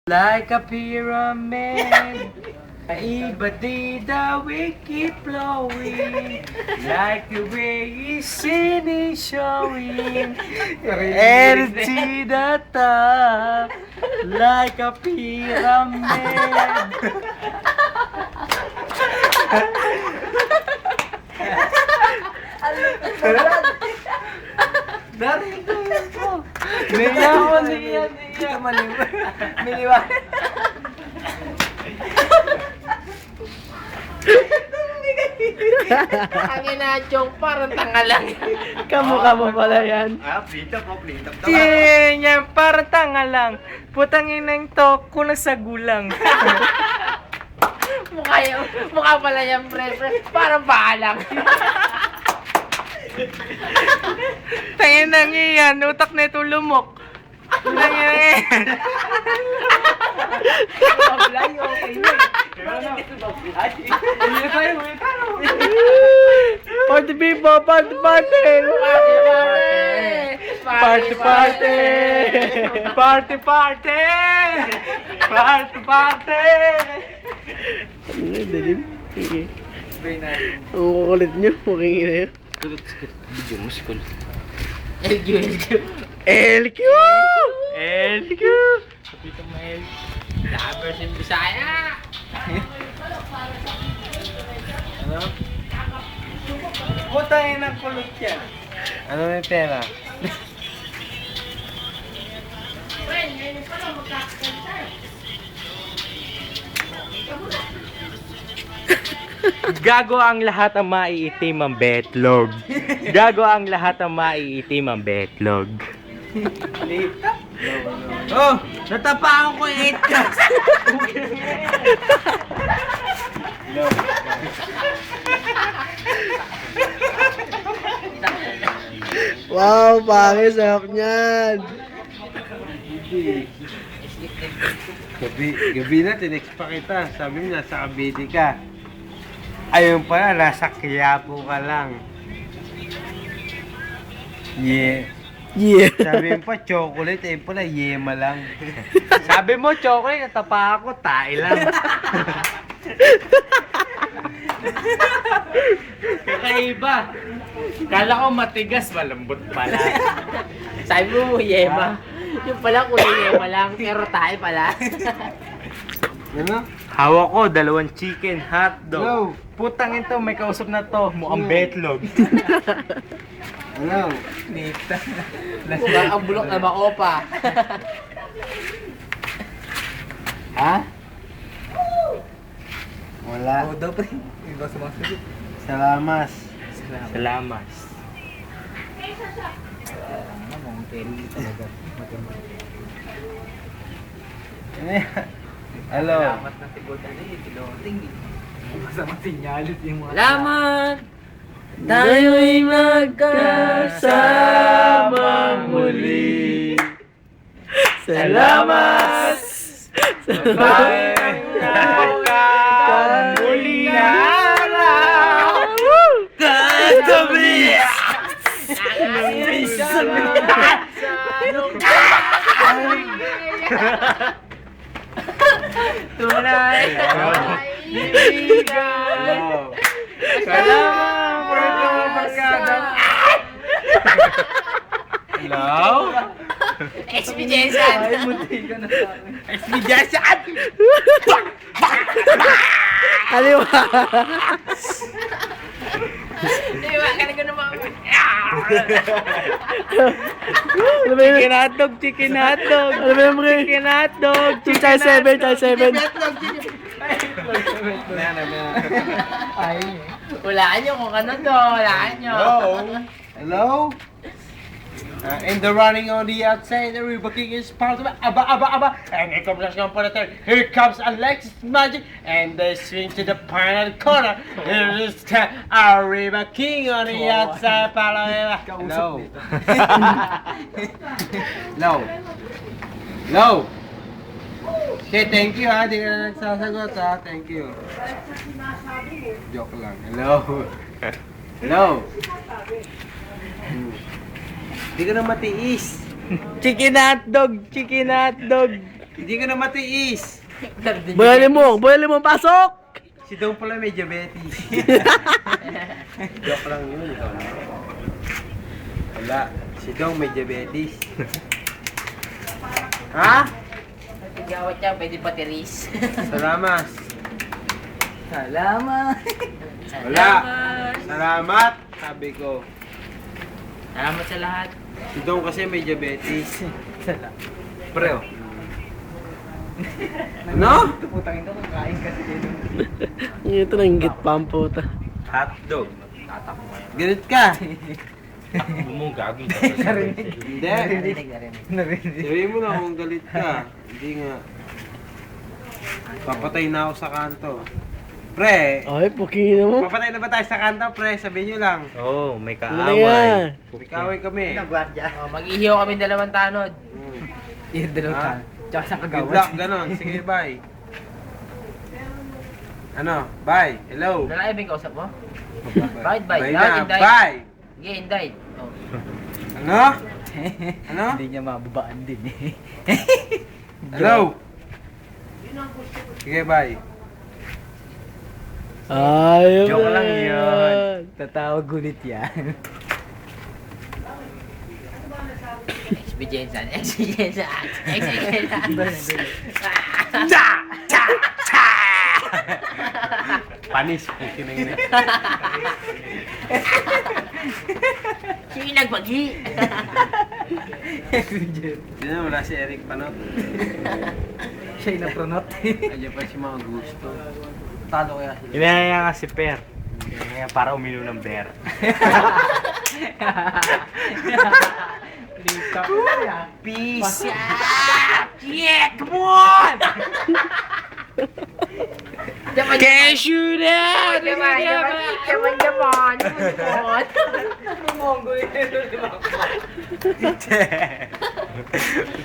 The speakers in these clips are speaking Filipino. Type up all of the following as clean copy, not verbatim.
Like a pyramid, Ibadida we keep flowing, like the way you see it showing, and see the top, like a pyramid. Narito ko. Niya ako, niya. Miliwan. Ang inachong parang tanga lang. Kamukha mo pala yan. Plita po. Yan, parang tanga lang. Putang inang to, kulang sa gulang. Mukha pala yan, pre. Parang baalang. Tangin nang iyan, utak na ito lumok. Tangin Mablay, okay na. Party people, party party! Party party! Party party! Party party! Ano yun, dilim? Sige. Ang kukulit nyo, mukhang ina yun. Video musical. LQ. LQ! LQ! Kapito mo LQ. Laber si Bisaya. Ano? Putangin ng kulot yan. Ano yung pera? Gago ang lahat ang maiitim ang betlog. Gago ang lahat ang maiitim ang betlog. Oh, natapaan ko yung 8 cats. Wow, pangit, sarap niyan! Gabi na, tinext pa kita. Sabi mo, nasa Cavite ka. Ayun pala, nasa Quiapo ka lang. Yeah. Yeah! Sabi mo pa, chocolate. Ayun pala, yema lang. Sabi mo, chocolate, natapa ako, tae lang. Kakaiba. Kala ko matigas, malambot pala. Sabi mo, yema. Yung pala, kulay yema lang. Pero tayo pala. Ano? Hawak ko, 2 chicken hotdog. No. Putang ito, may kausap na to. Mukhang betlog. Ano? Nita. Mukhang ang bulok na bako pa. Ha? Wala. Oo daw, pre. Iba sumasagot. Salamas. Salamas. Ang peri talaga. Ano yan? Hello. Salamat na tigutan eh. Tiloting eh. Masama sinyalit yung mga... Salamat! Tayo'y magkasama muli. Salamat sa pagkakataon muli na araw. Katabi! Tunay! Ibigan! Salamat po ito magkada. Hello? Expedition! Expedition! Kaliwa! Diba? Kaya naman. Ano ba yun? Chicken hotdog, chicken hotdog. Ano ba yun, pre? Chicken hotdog, Chicken 7, chicken 7. Walaan nyo kung ano to. Walaan nyo. Hello? In the running on the outside, the River King is part of it. Aba. And here comes the Ponatary. Here comes Alexis Magic. And they swing to the final corner. Here is our River King on the outside. Hello. Hello. Okay, thank you ha. Di ka na nagsasagot ha. Thank you. Joke lang. Hello. Hello. Di ka na matiis. Chicken hotdog, chicken hotdog. Hindi ko na matiis. Boyle mo, pasok! Si Dong pala may diabetes. Joke lang yun. Wala. Si Dong may diabetes. Ha? Gawat niya, pwede patiris. Salamat. Salamat. Wala. Salamat. Sabi ko. Salamat sa lahat. Si Dong kasi may diabetes. Pre, oh. Ano? Putangin ko, kakain kasi dito. Ito na inggit pa ang puta. Hotdog. Ganit ka. Mo gago. Hindi. Narinig. Sabihin mo na kung galit ka. Hindi nga. Papatay na ako sa kanto. Pre, Ay, pukin mo. papatay na ba tayo sa kanto, pre? Sabihin nyo lang. Oo, may Ano na yan? kaaway. Ikaway kami. Oh, mag-ihiyaw kami dalawang tanod. Yung dalawang Ha? tanod. Tsaka sa Good luck, ganon. Sige, bye. Ano? Bye. Hello. Lalaki ba yung kausap mo? Bakit ba? Bye Loud na. and died. Bye. Sige, indict. Oh. Ano? Ano? Hindi niya mababaan din eh. Hello. Sige, bye. Ay, Joke lang yun. Tatawag ulit yan. Experience. Panis. Kinang Sino nagpagi? Hindi na, wala si Eric Panot. Siya yung napronot. Ayan pa si mga gusto. Talo kaya sila. Inaya nga si Per. Inaya para uminom ng beer. Peace. Yeah, come on! Cashew na! Jaman!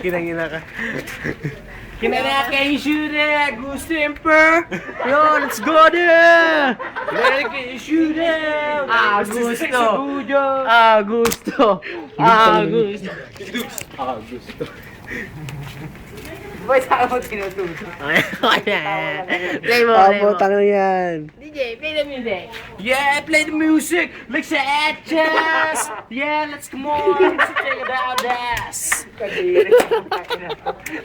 Kinangina ka. Kinaya cashew na! Gusto yung per! Yo, let's go there! Kinaya cashew na! Gusto. Gusto! Gusto! Boy, saan mo tinutulog? Play mo, play mo. Putang na yan. DJ, play the music. Yeah, play the music! Like sa Atchas! Yeah, let's come on! Let's check about this!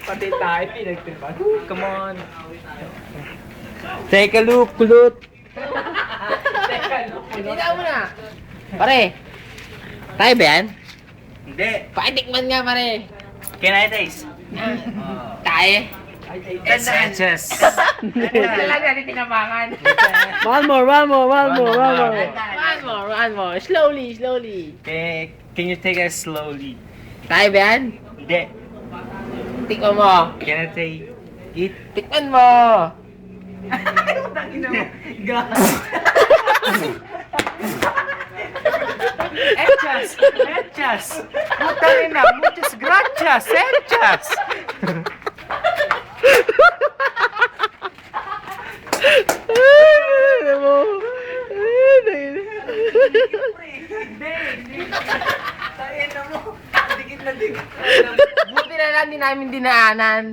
Pati tayo, pinagtipan. Come on! Take a look, kulot! Hindi na mo na. Pare, tayo ba yan? Hindi. Pakitikman nga, pare. Can I taste? Tayo. Sanchez. Talaga natin tinabangan. One more! One more. Slowly. Can you take it slowly? Tayo ba yan? Hindi. Tikman mo. Can I take it? Tikman mo. Hechas! Putang ina, muchas gracias, hechas! Buti na lang din namin dinaanan.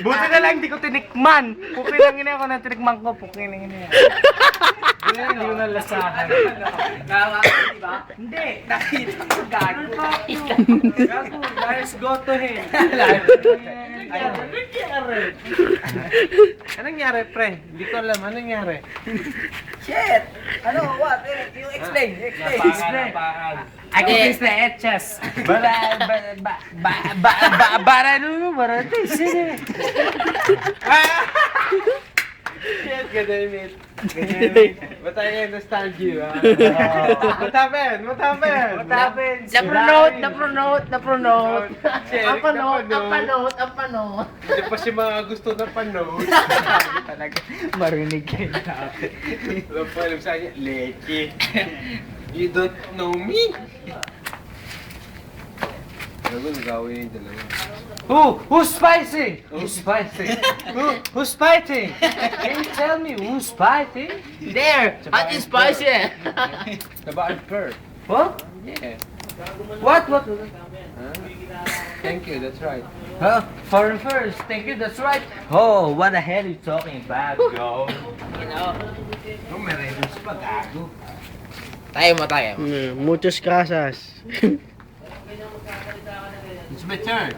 Buti na lang di ko tinikman. Pukin lang ina ako na tinikman ko. Pukin lang ina. Hindi ko nalasahan. Hindi. Nakita ko gago. Gago. Let's go to him. Anong nangyari, pre? Hindi ko alam. Anong nangyari? Shit! Ano? What? You explain. Explain. I can taste the hechas. Shit, ganun. But I understand you, ha? What happened? Na-pronote. Shit, Ang panote. Hindi pa siya mga gusto na panood. Talaga, marinig kayo natin. Wala pa alam sa kanya, leche. You don't know me? Ano ba nagawin yung dalawa? Who's fighting? Who's fighting? Who's fighting? Can you tell me who's fighting? There! Hot and spicy! Diba I'm per? What? Yeah. What? Thank you, that's right. Huh? Foreign first, thank you, that's right. Oh, what the hell are you talking about, bro? You know. No, meron pa, gago. Tayo mo tayo. Muchos casas. It's my turn.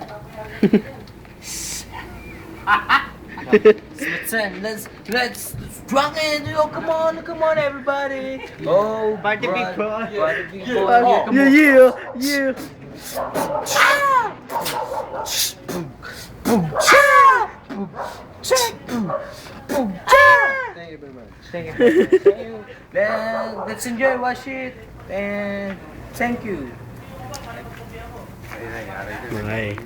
It's my turn. Let's drunk it. Oh, come on, everybody. Oh, Party people. Party people. Yeah, Oh, come on. yeah. Thank you very much. Thank you. Then let's enjoy, watch it, and thank you. Okay.